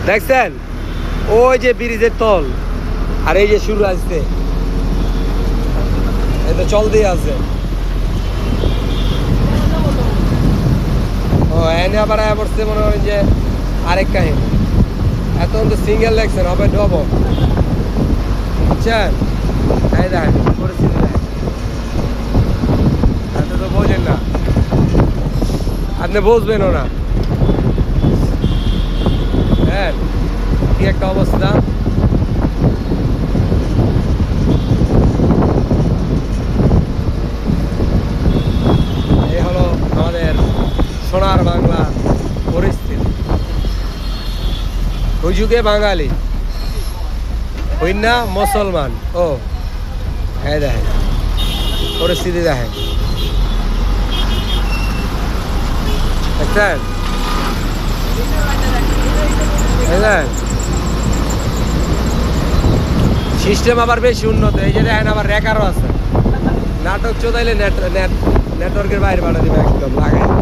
দেখছেন ওই যে ব্রিজের তল আর এই যে শুরু আসছে এই তো চল দিয়ে আছে ও এনে আবার আয়া পড়ছে মনে করেন যে আরেক কাহিনী এত তো সিঙ্গেল দেখছেন হবে ডবল বুঝছেন এই দেখেন পরিস্থিতি দেখেন এত তো বোঝেন না আপনি বুঝবেনও না হ্যাঁ কি একটা অবস্থা এই হলো আমাদের সোনার বাংলা পরিস্থিতি ওই যুগে বাঙালি ওই না মুসলমান ও হ্যাঁ দেখেন পরিস্থিতি দেখেন দেখছেন সিস্টেম আবার বেশি উন্নত এই যে দেখেন আবার রেকারও আছে নাটক চোদাইলে নেটওয়ার্কের বাইরে পাঠা দিবে একদম লাগাই